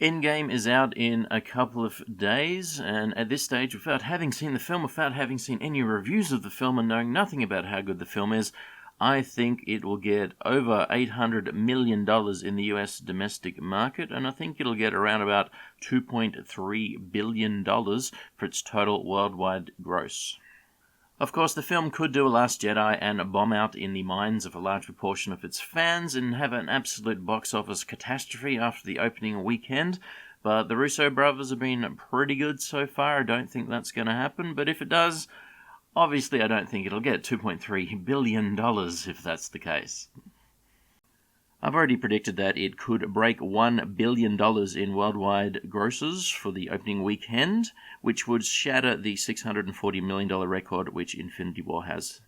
Endgame is out in a couple of days, and at this stage, without having seen the film, without having seen any reviews of the film, and knowing nothing about how good the film is, I think it will get over $800 million in the US domestic market, and I think it'll get around about $2.3 billion for its total worldwide gross. Of course, the film could do a Last Jedi and bomb out in the minds of a large proportion of its fans and have an absolute box office catastrophe after the opening weekend, but the Russo brothers have been pretty good so far. I don't think that's going to happen, but if it does, obviously I don't think it'll get $2.3 billion if that's the case. I've already predicted that it could break $1 billion in worldwide grosses for the opening weekend, which would shatter the $640 million record which Infinity War has.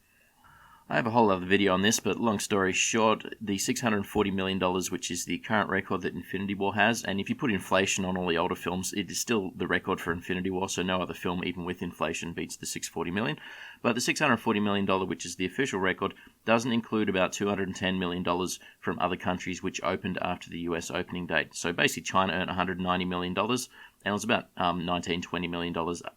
I have a whole other video on this, but long story short, the $640 million, which is the current record that Infinity War has, and if you put inflation on all the older films, it is still the record for Infinity War, so no other film, even with inflation, beats the $640 million. But the $640 million, which is the official record, doesn't include about $210 million from other countries which opened after the US opening date. So basically China earned $190 million, and it was about $19-20 million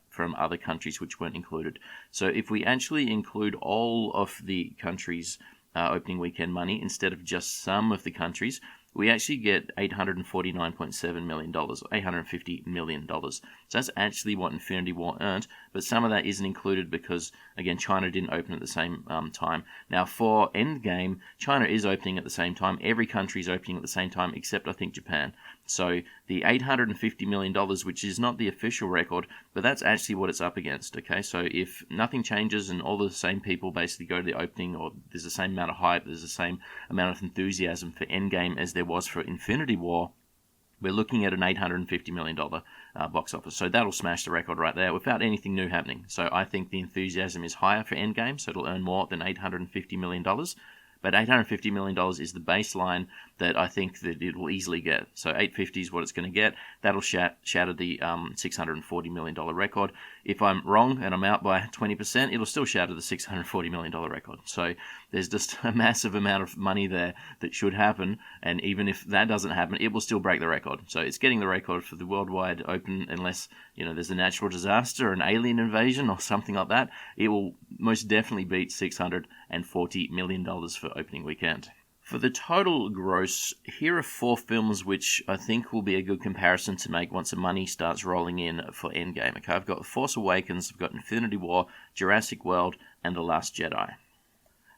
from other countries which weren't included. So if we actually include all of the countries' opening weekend money instead of just some of the countries, we actually get $849.7 million, or $850 million. So that's actually what Infinity War earned, but some of that isn't included because, again, China didn't open at the same time. Now, for Endgame, China is opening at the same time. Every country is opening at the same time, except, I think, Japan. So the $850 million, which is not the official record, but that's actually what it's up against, okay? So if nothing changes and all the same people basically go to the opening, or there's the same amount of hype, there's the same amount of enthusiasm for Endgame as there was for Infinity War, we're looking at an $850 million box office. So that'll smash the record right there without anything new happening. So I think the enthusiasm is higher for Endgame, so it'll earn more than $850 million. But $850 million is the baseline that I think that it will easily get. So $850 is what it's going to get. That'll shatter the $640 million record. If I'm wrong and I'm out by 20%, it'll still shatter the $640 million record. So there's just a massive amount of money there that should happen, and even if that doesn't happen, it will still break the record. So it's getting the record for the worldwide open, unless there's a natural disaster, an alien invasion, or something like that. It will most definitely beat $640 million for opening weekend. For the total gross, here are 4 films which I think will be a good comparison to make once the money starts rolling in for Endgame. Okay, I've got Force Awakens, I've got Infinity War, Jurassic World, and The Last Jedi.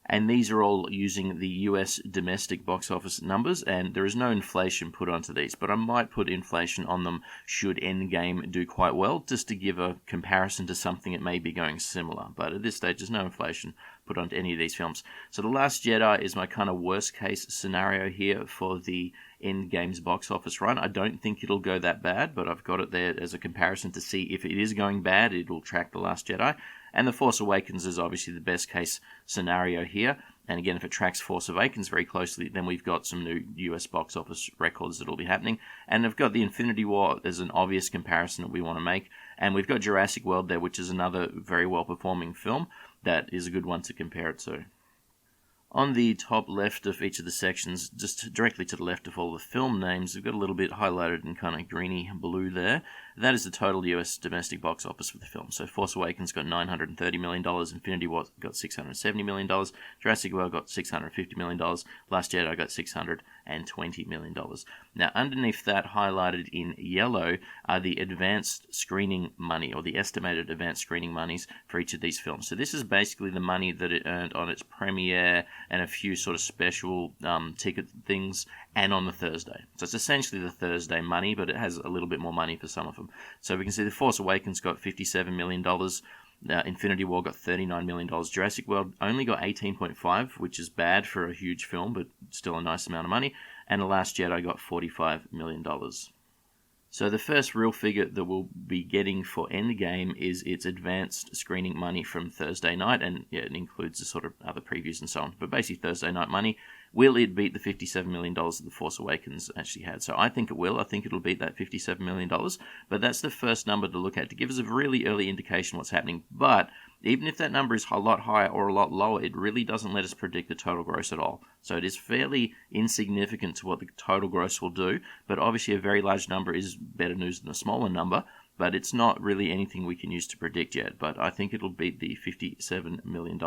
And these are all using the US domestic box office numbers, and there is no inflation put onto these, but I might put inflation on them should Endgame do quite well, just to give a comparison to something that may be going similar. But at this stage, there's no inflation put onto any of these films. So The Last Jedi is my kind of worst case scenario here for the Endgame's box office run. I don't think it'll go that bad, but I've got it there as a comparison to see if it is going bad, it'll track The Last Jedi. And The Force Awakens is obviously the best case scenario here. And again, if it tracks Force Awakens very closely, then we've got some new US box office records that'll be happening. And I've got the Infinity War as an obvious comparison that we want to make. And we've got Jurassic World there, which is another very well-performing film that is a good one to compare it to. On the top left of each of the sections, just directly to the left of all the film names, we've got a little bit highlighted in kind of greeny blue there. That is the total US domestic box office for the film. So Force Awakens got $930 million, Infinity War got $670 million, Jurassic World got $650 million, Last Jedi got $620 million. Now, underneath that, highlighted in yellow, are the advanced screening money, or the estimated advanced screening monies for each of these films. So this is basically the money that it earned on its premiere and a few sort of special ticket things, and on the Thursday. So it's essentially the Thursday money, but it has a little bit more money for some of them. So we can see The Force Awakens got $57 million, Infinity War got $39 million, Jurassic World only got $18.5, which is bad for a huge film, but still a nice amount of money, and The Last Jedi got $45 million. So the first real figure that we'll be getting for Endgame is its advanced screening money from Thursday night, and yeah, it includes the sort of other previews and so on. But basically Thursday night money, Will it beat the $57 million that The Force Awakens actually had? So I think it will. I think it'll beat that $57 million. But that's the first number to look at to give us a really early indication what's happening. But even if that number is a lot higher or a lot lower, it really doesn't let us predict the total gross at all. So it is fairly insignificant to what the total gross will do, but obviously a very large number is better news than a smaller number, but it's not really anything we can use to predict yet. But I think it'll beat the $57 million.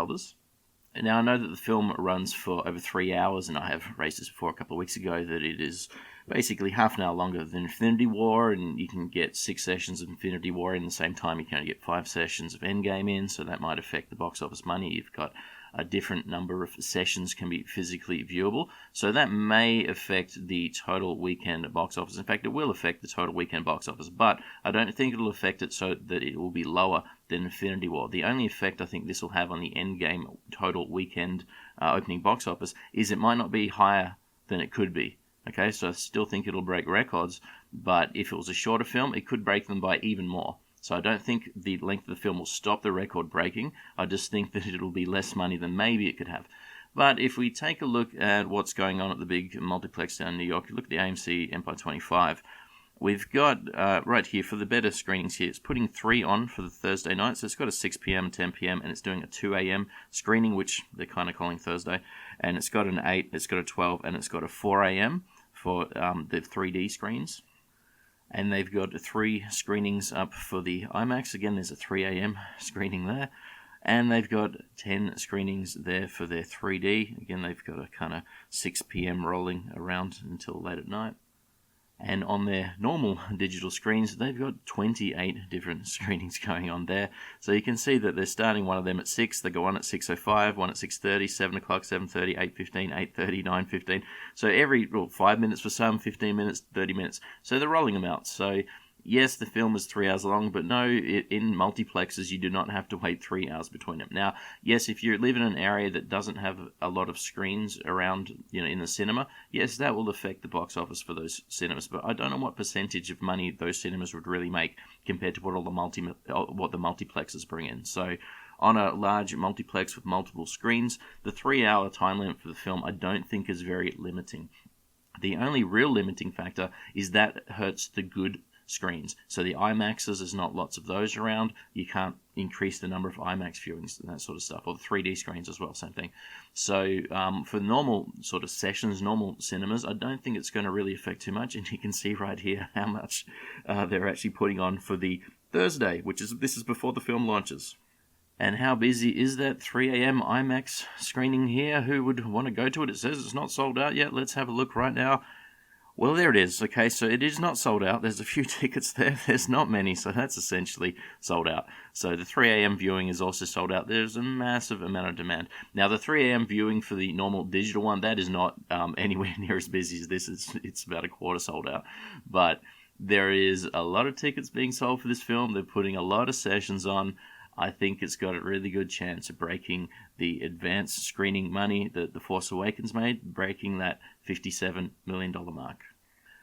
Now, I know that the film runs for over 3 hours, and I have raised this before a couple of weeks ago, that it is basically half an hour longer than Infinity War, and you can get 6 sessions of Infinity War in the same time. You can only get 5 sessions of Endgame in, so that might affect the box office money. You've got a different number of sessions can be physically viewable, so that may affect the total weekend box office. In fact, it will affect the total weekend box office, but I don't think it'll affect it so that it will be lower than Infinity War. The only effect I think this will have on the Endgame total weekend opening box office is it might not be higher than it could be. Okay, so I still think it'll break records, but if it was a shorter film, it could break them by even more. So I don't think the length of the film will stop the record breaking. I just think that it'll be less money than maybe it could have. But if we take a look at what's going on at the big multiplex down in New York, look at the AMC Empire 25. We've got, right here, for the better screenings here, it's putting 3 on for the Thursday night. So it's got a 6 p.m., 10 p.m., and it's doing a 2 a.m. screening, which they're kind of calling Thursday. And it's got an 8, it's got a 12, and it's got a 4 a.m. for the 3D screens. And they've got 3 screenings up for the IMAX. Again, there's a 3 a.m. screening there. And they've got 10 screenings there for their 3D. Again, they've got a kind of 6 p.m. rolling around until late at night. And on their normal digital screens, they've got 28 different screenings going on there. So you can see that they're starting one of them at 6. They go on at 6:05, one at 6:30, 7 o'clock, 7:30, 8:15, 8:30, 9:15. So every 5 minutes for some, 15 minutes, 30 minutes. So they're rolling them out. So yes, the film is 3 hours long, but no, in multiplexes, you do not have to wait 3 hours between them. Now, yes, if you live in an area that doesn't have a lot of screens around, in the cinema, yes, that will affect the box office for those cinemas. But I don't know what percentage of money those cinemas would really make compared to what what the multiplexes bring in. So on a large multiplex with multiple screens, the 3 hour time limit for the film I don't think is very limiting. The only real limiting factor is that it hurts the good screens. So the IMAXs, there's not lots of those around. You can't increase the number of IMAX viewings and that sort of stuff, or the 3D screens as well, same thing. So for normal sort of sessions, normal cinemas, I don't think it's going to really affect too much. And you can see right here how much they're actually putting on for the Thursday, this is before the film launches. And how busy is that 3 a.m. IMAX screening here? Who would want to go to it? It says it's not sold out yet. Let's have a look right now. Well, there it is. Okay, so it is not sold out. There's a few tickets there. There's not many, so that's essentially sold out. So the 3 a.m. viewing is also sold out. There's a massive amount of demand. Now, the 3 a.m. viewing for the normal digital one, that is not anywhere near as busy as this. It's about a quarter sold out. But there is a lot of tickets being sold for this film. They're putting a lot of sessions on. I think it's got a really good chance of breaking the advanced screening money that The Force Awakens made, breaking that $57 million mark.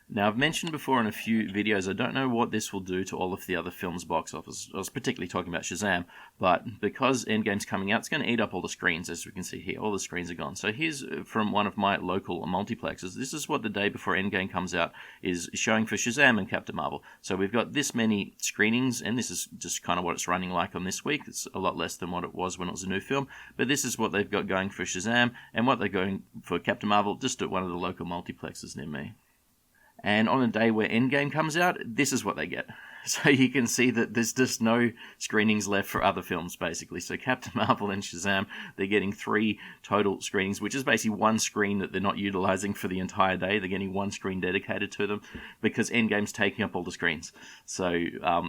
Now, I've mentioned before in a few videos, I don't know what this will do to all of the other films' box office. I was particularly talking about Shazam, but because Endgame's coming out, it's going to eat up all the screens, as we can see here. All the screens are gone. So here's from one of my local multiplexes. This is what the day before Endgame comes out is showing for Shazam and Captain Marvel. So we've got this many screenings, and this is just kind of what it's running like on this week. It's a lot less than what it was when it was a new film, but this is what they've got going for Shazam, and what they're going for Captain Marvel, just at one of the local multiplexes near me. And on a day where Endgame comes out, this is what they get. So you can see that there's just no screenings left for other films, basically. So Captain Marvel and Shazam, they're getting 3 total screenings, which is basically one screen that they're not utilizing for the entire day. They're getting one screen dedicated to them because Endgame's taking up all the screens. So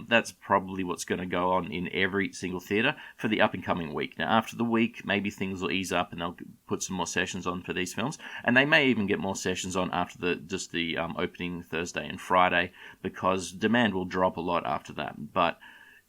that's probably what's going to go on in every single theater for the up-and-coming week. Now, after the week, maybe things will ease up and they'll put some more sessions on for these films. And they may even get more sessions on after the opening Thursday and Friday, because demand will drop a lot after that. But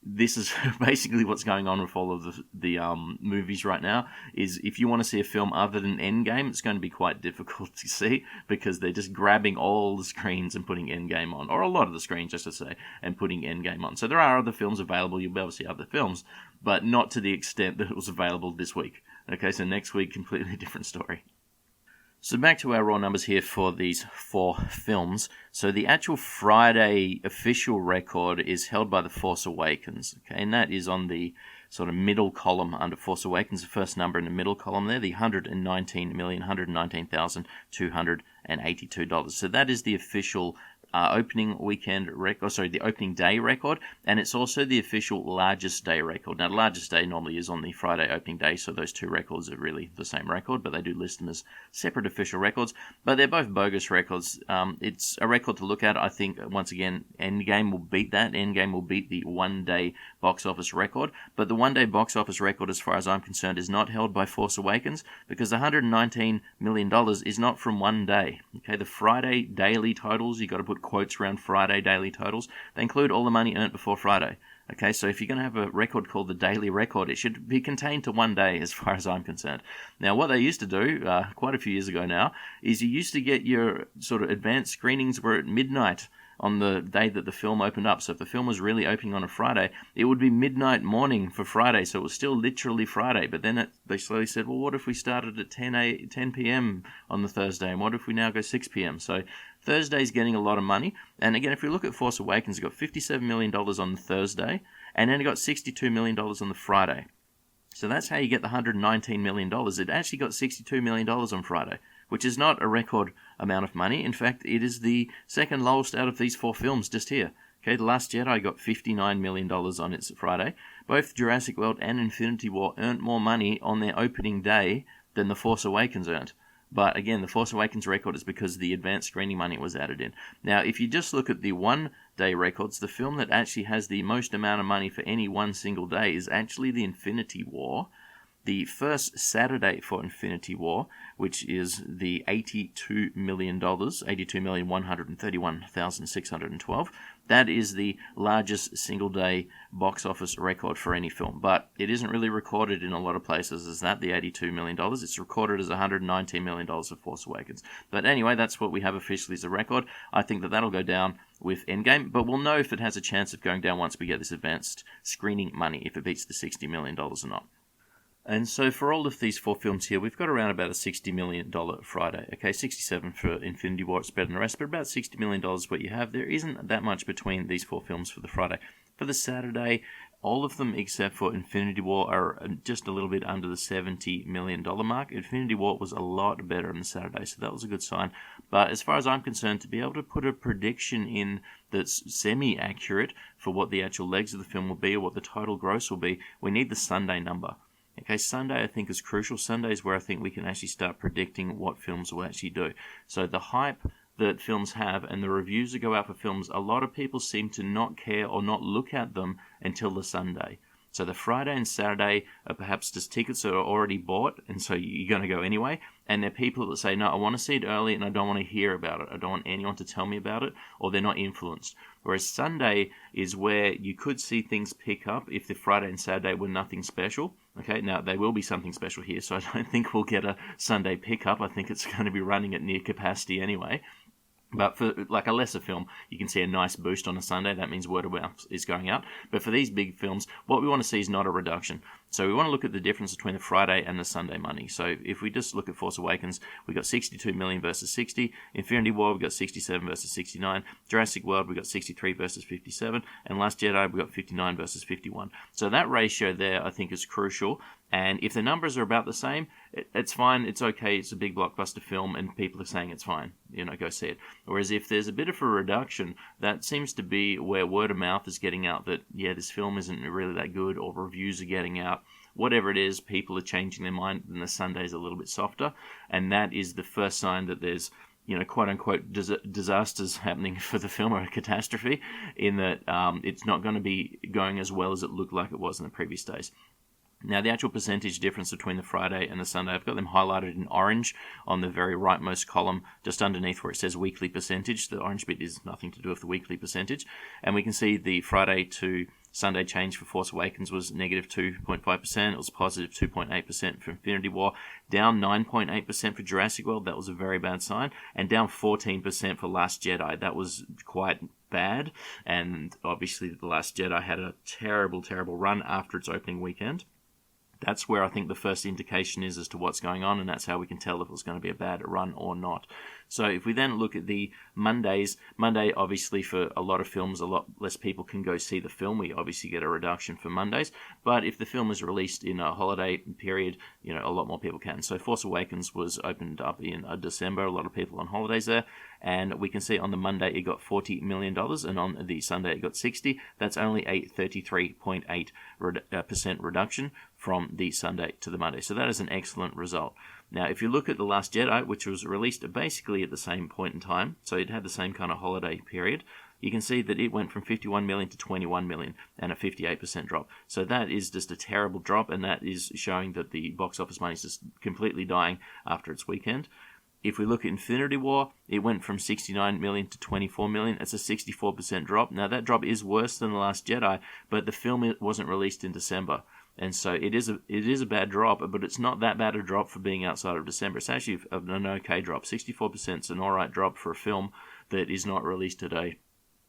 this is basically what's going on with all of the movies right now, is if you want to see a film other than Endgame, it's going to be quite difficult to see, because they're just grabbing all the screens and putting Endgame on, or a lot of the screens, just to say, and putting Endgame on. So there are other films available. You'll be able to see other films, but not to the extent that it was available this week. Okay, so next week, completely different story. So back to our raw numbers here for these 4 films. So the actual Friday official record is held by The Force Awakens, okay, and that is on the sort of middle column under Force Awakens, the first number in the middle column there, the $119,119,282. So that is the official opening weekend record, the opening day record, and it's also the official largest day record. Now, the largest day normally is on the Friday opening day, so those 2 records are really the same record, but they do list them as separate official records. But they're both bogus records. It's a record to look at. I think, once again, Endgame will beat that. Endgame will beat the one-day box office record, but the one-day box office record, as far as I'm concerned, is not held by Force Awakens, because the $119 million is not from one day. Okay, the Friday daily totals, you got to put quotes around Friday daily totals, they include all the money earned before Friday. Okay, so if you're going to have a record called the daily record, it should be contained to one day as far as I'm concerned. Now, what they used to do, quite a few years ago now, is you used to get your sort of advanced screenings were at midnight on the day that the film opened up. So if the film was really opening on a Friday, it would be midnight morning for Friday, so it was still literally Friday. But then they slowly said, well, what if we started at 10 p.m. on the Thursday, and what if we now go 6 p.m.? So Thursday's getting a lot of money. And again, if we look at Force Awakens, it got $57 million on the Thursday, and then it got $62 million on the Friday. So that's how you get the $119 million. It actually got $62 million on Friday, which is not a record amount of money. In fact, it is the second lowest out of these 4 films just here. Okay, The Last Jedi got $59 million on its Friday. Both Jurassic World and Infinity War earned more money on their opening day than The Force Awakens earned. But again, The Force Awakens record is because the advanced screening money was added in. Now, if you just look at the one-day records, the film that actually has the most amount of money for any one single day is actually the Infinity War. The first Saturday for Infinity War, which is the $82 million, $82,131,612, that is the largest single-day box office record for any film. But it isn't really recorded in a lot of places as that, the $82 million. It's recorded as $119 million of Force Awakens. But anyway, that's what we have officially as a record. I think that that'll go down with Endgame, but we'll know if it has a chance of going down once we get this advanced screening money, if it beats the $60 million or not. And so for all of these 4 films here, we've got around about a $60 million Friday. Okay, 67 for Infinity War, it's better than the rest, but about $60 million is what you have. There isn't that much between these 4 films for the Friday. For the Saturday, all of them except for Infinity War are just a little bit under the $70 million mark. Infinity War was a lot better on the Saturday, so that was a good sign. But as far as I'm concerned, to be able to put a prediction in that's semi-accurate for what the actual legs of the film will be or what the total gross will be, we need the Sunday number. Okay, Sunday I think is crucial. Sunday is where I think we can actually start predicting what films will actually do. So the hype that films have and the reviews that go out for films, a lot of people seem to not care or not look at them until the Sunday. So the Friday and Saturday are perhaps just tickets that are already bought, and so you're going to go anyway. And there are people that say, no, I want to see it early and I don't want to hear about it. I don't want anyone to tell me about it, or they're not influenced. Whereas Sunday is where you could see things pick up if the Friday and Saturday were nothing special. Okay, now they will be something special here, so I don't think we'll get a Sunday pickup. I think it's going to be running at near capacity anyway. But for like a lesser film, you can see a nice boost on a Sunday. That means word of mouth is going out. But for these big films, what we want to see is not a reduction. So we want to look at the difference between the Friday and the Sunday money. So if we just look at Force Awakens, we got 62 million versus 60. Infinity War, we got 67 versus 69. Jurassic World, we got 63 versus 57. And Last Jedi, we got 59 versus 51. So that ratio there, I think, is crucial. And if the numbers are about the same, it's fine, it's okay, it's a big blockbuster film, and people are saying it's fine, go see it. Whereas if there's a bit of a reduction, that seems to be where word of mouth is getting out that, yeah, this film isn't really that good, or reviews are getting out. Whatever it is, people are changing their mind, and the Sunday's a little bit softer, and that is the first sign that there's quote-unquote disasters happening for the film, or a catastrophe, in that it's not going to be going as well as it looked like it was in the previous days. Now, the actual percentage difference between the Friday and the Sunday, I've got them highlighted in orange on the very rightmost column, just underneath where it says weekly percentage. The orange bit is nothing to do with the weekly percentage. And we can see the Friday to Sunday change for Force Awakens was negative 2.5%. It was positive 2.8% for Infinity War. Down 9.8% for Jurassic World. That was a very bad sign. And down 14% for Last Jedi. That was quite bad. And obviously, The Last Jedi had a terrible, terrible run after its opening weekend. That's where I think the first indication is as to what's going on, and that's how we can tell if it's going to be a bad run or not. So if we then look at the Mondays, Monday obviously for a lot of films, a lot less people can go see the film. We obviously get a reduction for Mondays, but if the film is released in a holiday period, a lot more people can. So Force Awakens was opened up in December, a lot of people on holidays there, and we can see on the Monday it got $40 million, and on the Sunday it got 60. That's only a 33.8% reduction from the Sunday to the Monday. So that is an excellent result. Now, if you look at The Last Jedi, which was released basically at the same point in time, so it had the same kind of holiday period, you can see that it went from 51 million to 21 million and a 58% drop. So that is just a terrible drop, and that is showing that the box office money is just completely dying after its weekend. If we look at Infinity War, it went from 69 million to 24 million. It's a 64% drop. Now, that drop is worse than The Last Jedi, but the film wasn't released in December. And so it is a bad drop, but it's not that bad a drop for being outside of December. It's actually an okay drop. 64% is an alright drop for a film that is not released at a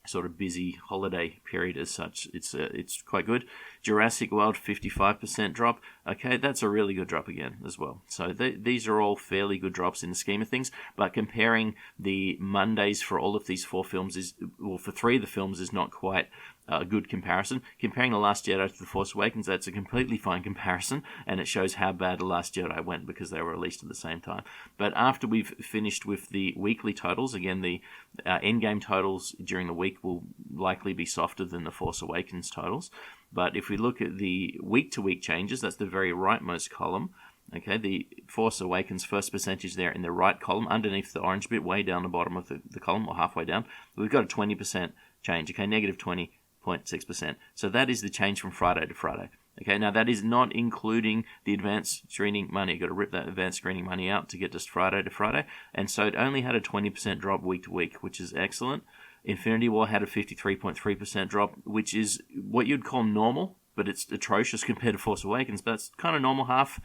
sort of busy holiday period as such. It's quite good. Jurassic World, 55% drop. Okay, that's a really good drop again as well. So these are all fairly good drops in the scheme of things, but comparing the Mondays for all of these four films for three of the films is not quite a good comparison. Comparing The Last Jedi to The Force Awakens, that's a completely fine comparison, and it shows how bad The Last Jedi went because they were released at the same time. But after we've finished with the weekly totals, again, the Endgame totals during the week will likely be softer than The Force Awakens totals. But if we look at the week-to-week changes, that's the very rightmost column. Okay, the Force Awakens first percentage there in the right column, underneath the orange bit, way down the bottom of the column, or halfway down, we've got a 20% change. Okay, negative 20.6%. So that is the change from Friday to Friday. Okay, now that is not including the advanced screening money. You've got to rip that advanced screening money out to get just Friday to Friday. And so it only had a 20% drop week to week, which is excellent. Infinity War had a 53.3% drop, which is what you'd call normal, but it's atrocious compared to Force Awakens. But it's kind of normal half.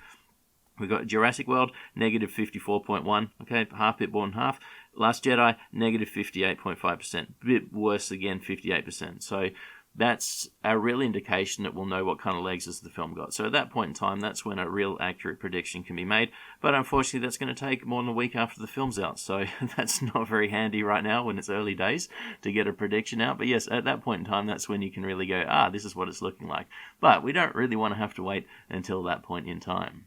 We've got Jurassic World, negative 54.1, okay, half bit more than half. Last Jedi, negative 58.5%, a bit worse again, 58%. So that's a real indication that we'll know what kind of legs has the film got. So at that point in time, that's when a real accurate prediction can be made. But unfortunately, that's going to take more than a week after the film's out. So that's not very handy right now when it's early days to get a prediction out. But yes, at that point in time, that's when you can really go, this is what it's looking like. But we don't really want to have to wait until that point in time.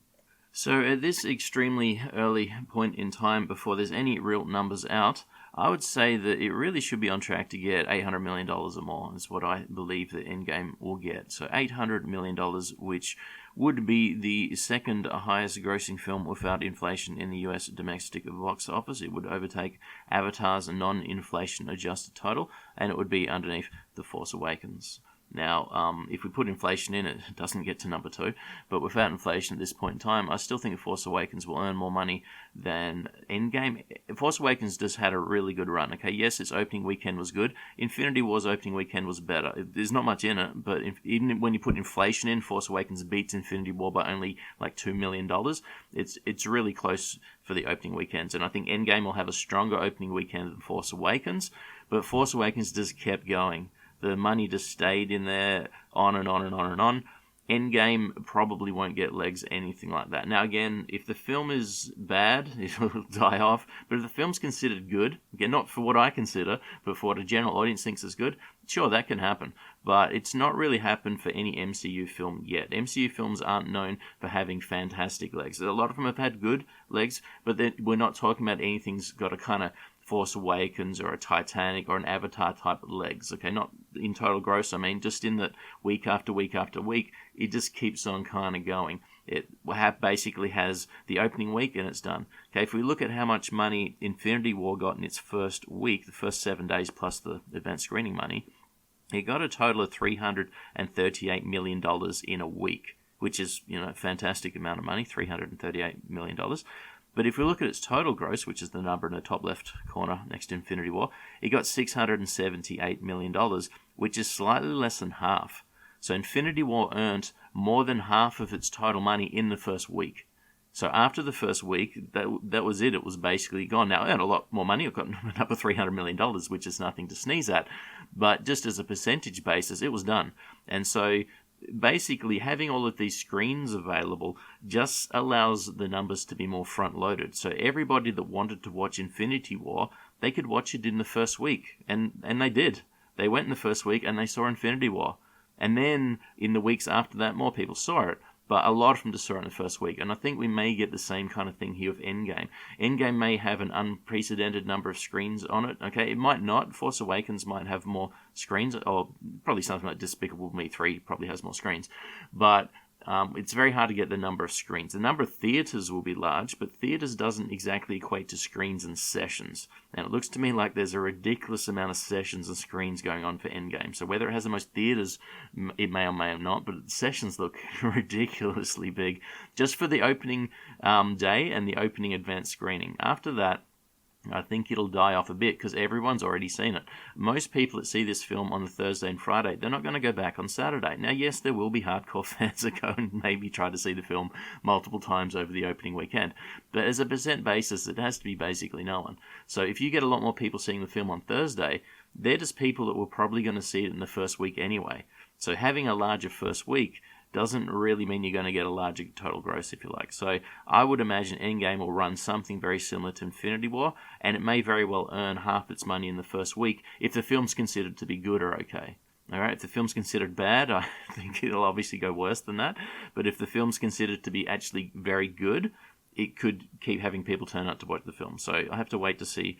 So at this extremely early point in time, before there's any real numbers out, I would say that it really should be on track to get $800 million or more, is what I believe that Endgame will get. So $800 million, which would be the second highest grossing film without inflation in the US domestic box office. It would overtake Avatar's non-inflation adjusted total, and it would be underneath The Force Awakens. Now, if we put inflation in, it doesn't get to number 2. But without inflation at this point in time, I still think Force Awakens will earn more money than Endgame. Force Awakens just had a really good run. Okay, yes, its opening weekend was good. Infinity War's opening weekend was better. There's not much in it, but even when you put inflation in, Force Awakens beats Infinity War by only like $2 million. It's really close for the opening weekends. And I think Endgame will have a stronger opening weekend than Force Awakens. But Force Awakens just kept going. The money just stayed in there on and on and on and on. Endgame probably won't get legs, anything like that. Now again, if the film is bad, it'll die off. But if the film's considered good, again, not for what I consider, but for what a general audience thinks is good, sure, that can happen. But it's not really happened for any MCU film yet. MCU films aren't known for having fantastic legs. A lot of them have had good legs, but we're not talking about anything's got a kind of Force Awakens or a Titanic or an Avatar type of legs, okay? Not in total gross, I mean, just in that week after week after week, it just keeps on kind of going. It basically has the opening week and it's done. Okay, if we look at how much money Infinity War got in its first week, the first 7 days plus the advanced screening money, it got a total of $338 million in a week, which is, a fantastic amount of money, $338 million. But if we look at its total gross, which is the number in the top left corner next to Infinity War, it got $678 million, which is slightly less than half. So Infinity War earned more than half of its total money in the first week. So after the first week, that was it. It was basically gone. Now, it earned a lot more money. It got another $300 million, which is nothing to sneeze at. But just as a percentage basis, it was done. And so basically having all of these screens available just allows the numbers to be more front-loaded. So everybody that wanted to watch Infinity War, they could watch it in the first week, and they did. They went in the first week and they saw Infinity War. And then in the weeks after that, more people saw it. But a lot of them just saw it in the first week. And I think we may get the same kind of thing here with Endgame. Endgame may have an unprecedented number of screens on it. Okay, it might not. Force Awakens might have more screens. Or probably something like Despicable Me 3 probably has more screens. But it's very hard to get the number of screens. The number of theaters will be large, but theaters doesn't exactly equate to screens and sessions. And it looks to me like there's a ridiculous amount of sessions and screens going on for Endgame. So whether it has the most theaters, it may or may not, but the sessions look ridiculously big just for the opening day and the opening advanced screening. After that, I think it'll die off a bit because everyone's already seen it. Most people that see this film on the Thursday and Friday, they're not going to go back on Saturday. Now, yes, there will be hardcore fans that go and maybe try to see the film multiple times over the opening weekend. But as a percent basis, it has to be basically no one. So if you get a lot more people seeing the film on Thursday, they're just people that were probably going to see it in the first week anyway. So having a larger first week doesn't really mean you're going to get a larger total gross, if you like. So I would imagine Endgame will run something very similar to Infinity War, and it may very well earn half its money in the first week if the film's considered to be good or okay. All right, if the film's considered bad, I think it'll obviously go worse than that. But if the film's considered to be actually very good, it could keep having people turn up to watch the film. So I have to wait to see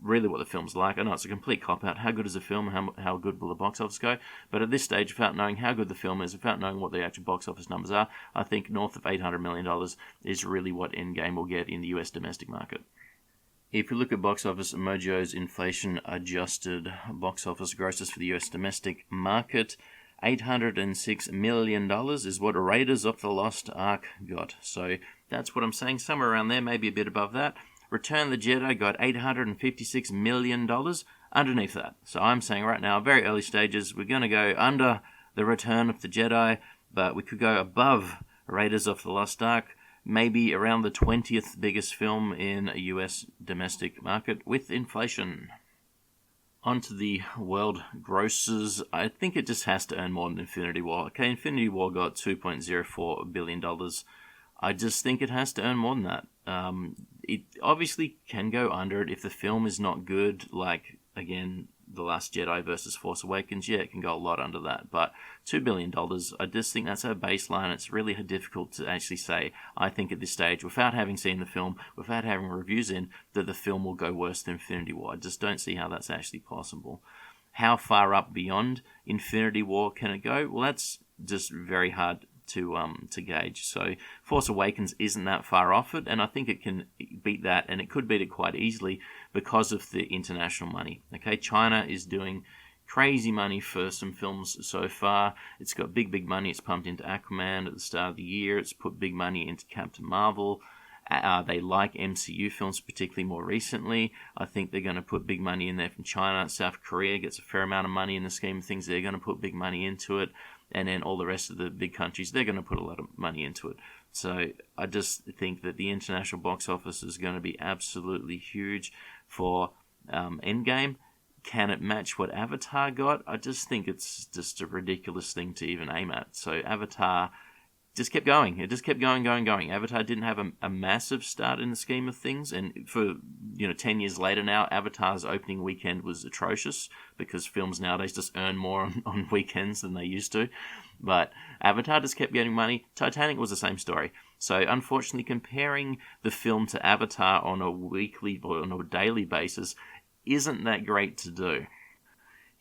really what the film's like. I know it's a complete cop-out. How good is the film? How good will the box office go? But at this stage, without knowing how good the film is, without knowing what the actual box office numbers are, I think north of $800 million is really what Endgame will get in the US domestic market. If you look at Box Office Mojo's inflation-adjusted box office grosses for the US domestic market, $806 million is what Raiders of the Lost Ark got. So that's what I'm saying, somewhere around there, maybe a bit above that. Return of the Jedi got $856 million underneath that. So I'm saying right now, very early stages, we're going to go under the Return of the Jedi, but we could go above Raiders of the Lost Ark, maybe around the 20th biggest film in a US domestic market with inflation. Onto the world grosses. I think it just has to earn more than Infinity War. Okay, Infinity War got $2.04 billion. I just think it has to earn more than that. It obviously can go under it if the film is not good, like, again, The Last Jedi versus Force Awakens. Yeah, it can go a lot under that. But $2 billion, I just think that's our baseline. It's really difficult to actually say, I think at this stage, without having seen the film, without having reviews in, that the film will go worse than Infinity War. I just don't see how that's actually possible. How far up beyond Infinity War can it go? Well, that's just very hard to gauge. So Force Awakens isn't that far off it, and I think it can beat that, and it could beat it quite easily because of the international money. Okay, China is doing crazy money for some films so far. It's got big money. It's pumped into Aquaman at the start of the year. It's put big money into Captain Marvel. They like MCU films, particularly more recently. I think they're going to put big money in there from China. South Korea gets a fair amount of money in the scheme of things. They're going to put big money into it. And then all the rest of the big countries, they're going to put a lot of money into it. So I just think that the international box office is going to be absolutely huge for Endgame. Can it match what Avatar got? I just think it's just a ridiculous thing to even aim at. So Avatar just kept going. It just kept going. Avatar didn't have a massive start in the scheme of things, and for 10 years later now, Avatar's opening weekend was atrocious because films nowadays just earn more on weekends than they used to. But Avatar just kept getting money. Titanic was the same story. So unfortunately, comparing the film to Avatar on a weekly or on a daily basis isn't that great to do.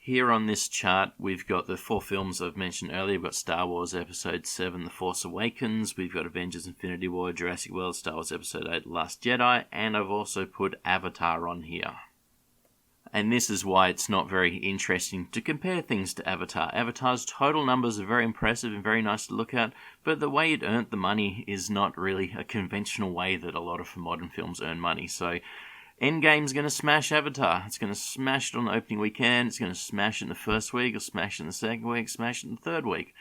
Here on this chart, we've got the 4 films I've mentioned earlier. We've got Star Wars Episode 7, The Force Awakens. We've got Avengers Infinity War, Jurassic World, Star Wars Episode 8, Last Jedi. And I've also put Avatar on here. And this is why it's not very interesting to compare things to Avatar. Avatar's total numbers are very impressive and very nice to look at, but the way it earned the money is not really a conventional way that a lot of modern films earn money. So Endgame's going to smash Avatar. It's going to smash it on the opening weekend. It's going to smash it in the first week, or smash it in the second week, smash it in the third week.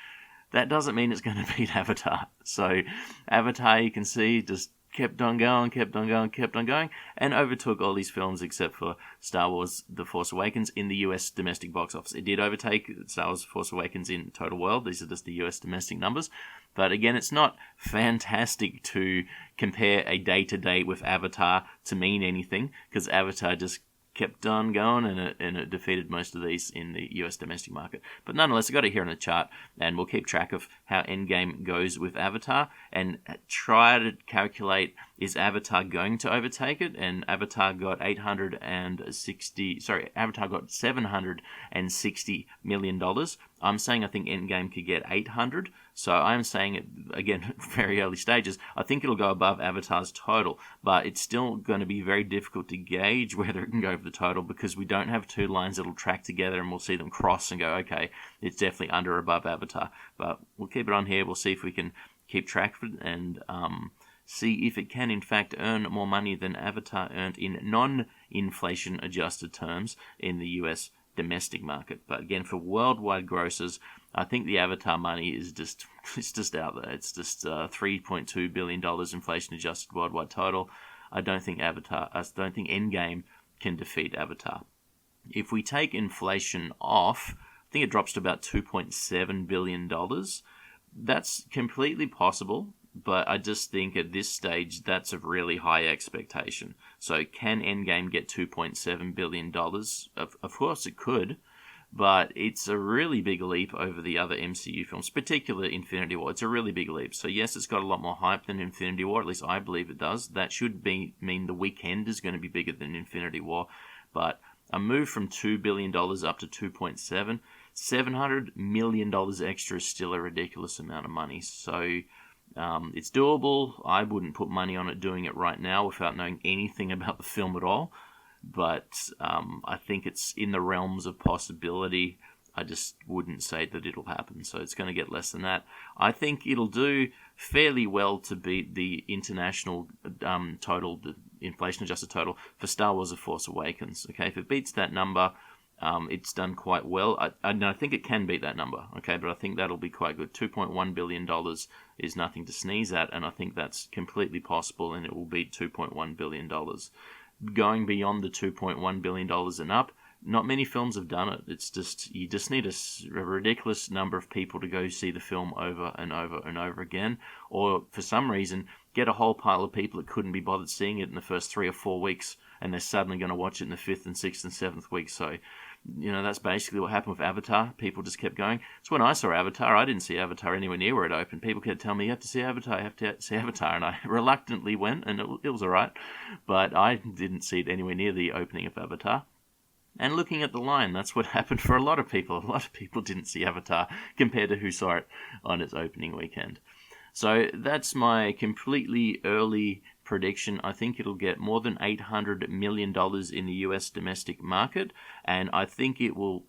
That doesn't mean it's going to beat Avatar. So Avatar, you can see, just kept on going, and overtook all these films except for Star Wars The Force Awakens in the US domestic box office. It did overtake Star Wars The Force Awakens in total world. These are just the US domestic numbers. But again, it's not fantastic to compare a day-to-day with Avatar to mean anything, because Avatar just kept on going, and it defeated most of these in the US domestic market. But nonetheless, I got it here on the chart, and we'll keep track of how Endgame goes with Avatar, and try to calculate, is Avatar going to overtake it? And Avatar got $760 million. I'm saying I think Endgame could get 800. So I'm saying it, again, very early stages, I think it'll go above Avatar's total, but it's still going to be very difficult to gauge whether it can go over the total, because we don't have two lines that'll track together and we'll see them cross and go, okay, it's definitely under or above Avatar. But we'll keep it on here. We'll see if we can keep track of it and see if it can, in fact, earn more money than Avatar earned in non-inflation adjusted terms in the US domestic market. But again, for worldwide grosses, I think the Avatar money is just out there. It's just $3.2 billion inflation adjusted worldwide total. I don't think Endgame can defeat Avatar. If we take inflation off, I think it drops to about $2.7 billion. That's completely possible, but I just think at this stage that's a really high expectation. So can Endgame get $2.7 billion? Of course it could, but it's a really big leap over the other MCU films, particularly Infinity War. It's a really big leap. So yes, it's got a lot more hype than Infinity War, at least I believe it does. That should mean The Weeknd is going to be bigger than Infinity War, but a move from $2 billion up to 2.7, $700 million extra is still a ridiculous amount of money. So it's doable. I wouldn't put money on it doing it right now without knowing anything about the film at all. But I think it's in the realms of possibility. I just wouldn't say that it'll happen. So it's going to get less than that. I think it'll do fairly well to beat the international total, the inflation-adjusted total for Star Wars The Force Awakens. Okay, if it beats that number, it's done quite well. I think it can beat that number, okay, but I think that'll be quite good. $2.1 billion is nothing to sneeze at, and I think that's completely possible, and it will beat $2.1 billion. Going beyond the $2.1 billion and up, not many films have done it. It's just, you just need a ridiculous number of people to go see the film over and over and over again, or for some reason, get a whole pile of people that couldn't be bothered seeing it in the first 3 or 4 weeks, and they're suddenly going to watch it in the 5th and 6th and 7th week. So, that's basically what happened with Avatar. People just kept going. So when I saw Avatar, I didn't see Avatar anywhere near where it opened. People kept telling me, you have to see Avatar, and I reluctantly went, and it was alright, but I didn't see it anywhere near the opening of Avatar. And looking at the line, that's what happened for a lot of people. A lot of people didn't see Avatar compared to who saw it on its opening weekend. So that's my completely early prediction. I think it'll get more than $800 million in the US domestic market, and I think it will,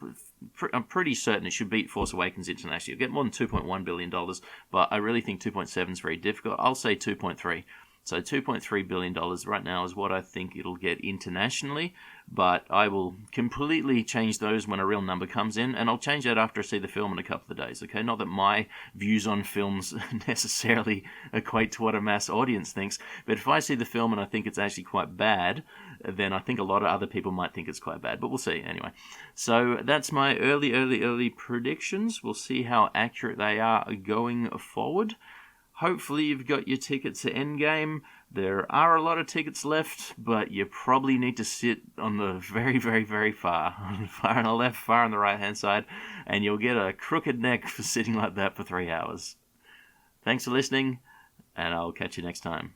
I'm pretty certain it should beat Force Awakens internationally. It'll get more than $2.1 billion, but I really think 2.7 is very difficult. I'll say 2.3. So $2.3 billion right now is what I think it'll get internationally, but I will completely change those when a real number comes in, and I'll change that after I see the film in a couple of days, okay? Not that my views on films necessarily equate to what a mass audience thinks, but if I see the film and I think it's actually quite bad, then I think a lot of other people might think it's quite bad, but we'll see anyway. So that's my early predictions. We'll see how accurate they are going forward. Hopefully you've got your tickets to Endgame. There are a lot of tickets left, but you probably need to sit on the very, very, very far on the left, far on the right-hand side, and you'll get a crooked neck for sitting like that for 3 hours. Thanks for listening, and I'll catch you next time.